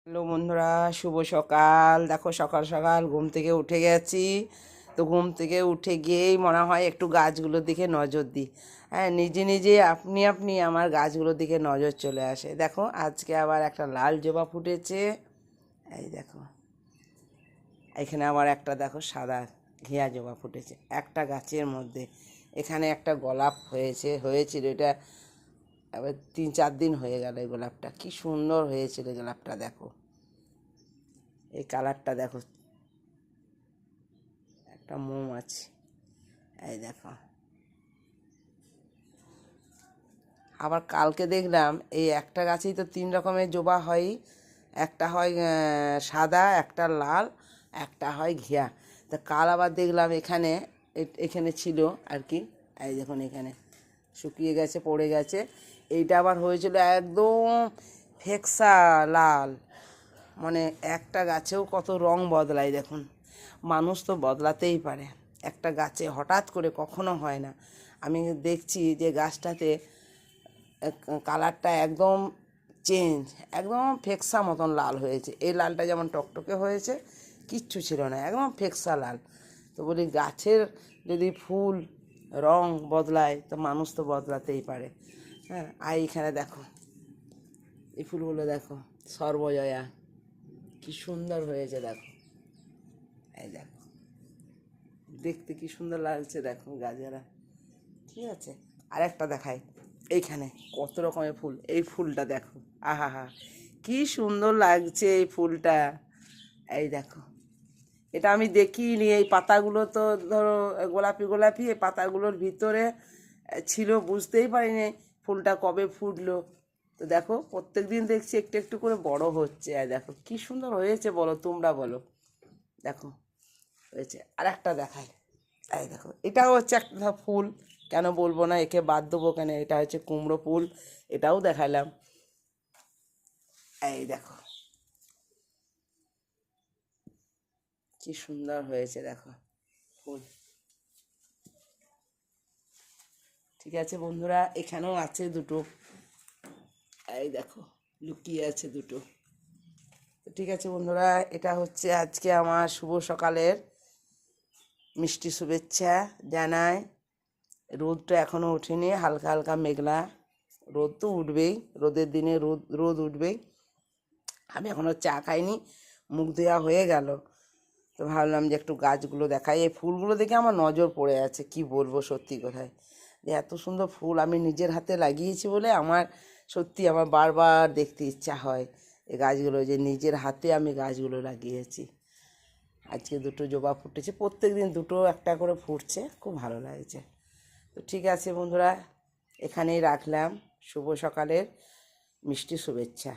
Hello বন্ধুরা, শুভ সকাল। দেখো সকাল সকাল ঘুম থেকে উঠে গেছি। তো ঘুম থেকে উঠে গিয়েই মনে হয় একটু গাছগুলোর দিকে নজর দিই। হ্যাঁ, নিজে নিজে আপনি আপনি আমার গাছগুলোর দিকে নজর চলে আসে। দেখো আজকে আবার একটা লাল জবা ফুটেছে। এই দেখো, এখানে আবার একটা দেখো সাদা ঘিয়া জবা ফুটেছে একটা গাছের মধ্যে। এখানে একটা গোলাপ হয়েছিল, এটা আবার 3-4 দিন হয়ে গেল। এই গোলাপটা কি সুন্দর হয়েছিল। গোলাপটা দেখো, এই কালারটা দেখো, একটা মৌমাছি। এই দেখো, আবার কালকে দেখলাম এই একটা গাছেই তো 3 রকমের জবা হয়। একটা হয় সাদা, একটা লাল, একটা হয় ঘিয়া। তা কাল আবার দেখলাম এখানে এখানে ছিল আর কি। এই দেখুন, এখানে শুকিয়ে গেছে, পড়ে গেছে। এইটা আবার হয়েছিল একদম ফেকসা লাল। মানে একটা গাছেও কত রং বদলায় দেখুন। মানুষ তো বদলাতেই পারে, একটা গাছে হঠাৎ করে কখনো হয় না। আমি দেখছি যে গাছটাতে কালারটা একদম চেঞ্জ, একদম ফেকসা মতন লাল হয়েছে। এই লালটা যেমন টকটকে হয়েছে, কিচ্ছু ছিল না, একদম ফেকসা লাল। তো বলি গাছের যদি ফুল রং বদলায় তো মানুষ তো বদলাতেই পারে। হ্যাঁ, আর এইখানে দেখো এই ফুলগুলো দেখো, সর্বজয়া, কি সুন্দর হয়েছে দেখো। এই দেখো, দেখতে কি সুন্দর লাগছে দেখো গাছেরা। ঠিক আছে, আর একটা দেখাই। এইখানে কত রকমের ফুল, এই ফুলটা দেখো, আহা হা, কি সুন্দর লাগছে এই ফুলটা। এই দেখো, এটা আমি দেখিনি। এই পাতাগুলো তো ধরো গোলাপি গোলাপি, এই পাতাগুলোর ভিতরে ছিল, বুঝতেই পারিনি ফুলটা কবে ফুটলো। তো দেখো প্রত্যেক দিন দেখছি একটু একটু করে বড় হচ্ছে। আর দেখো কি সুন্দর হয়েছে, বলো তোমরা বলো। দেখো হয়েছে, আর একটা দেখাই। এই দেখো, এটাও হচ্ছে একটা ফুল, কেন বলবো না, একে বাদ দেবো কেন। এটা হচ্ছে কুমড়ো ফুল, এটাও দেখালাম। এই দেখো কি সুন্দর হয়েছে দেখো ফুল। ঠিক আছে বন্ধুরা, এখানেও আছে দুটো। এই দেখো, লুকিয়ে আছে দুটো। ঠিক আছে বন্ধুরা, এটা হচ্ছে আজকে আমার শুভ সকালের মিষ্টি শুভেচ্ছা জানাই। রোদটা এখনও ওঠেনি, হালকা হালকা মেঘলা। রোদ তো উঠবেই, রোদের দিনে রোদ রোদ উঠবেই। আমি এখনও চা খাইনি, মুখ ধোয়া হয়ে গেল। তো ভাবলাম যে একটু গাছগুলো দেখাই। এই ফুলগুলো দেখে আমার নজর পড়ে আছে, কি বলবো সত্যি কথায়, যে এত সুন্দর ফুল আমি নিজের হাতে লাগিয়েছি বলে আমার সত্যি আমার বারবার দেখতে ইচ্ছা হয় এই গাছগুলো, যে নিজের হাতে আমি গাছগুলো লাগিয়েছি। আজকে দুটো জবা ফুটেছে, প্রত্যেক দিন দুটো একটা করে ফুটছে, খুব ভালো লাগছে। তো ঠিক আছে বন্ধুরা, এখানেই রাখলাম। শুভ সকালের মিষ্টি শুভেচ্ছা।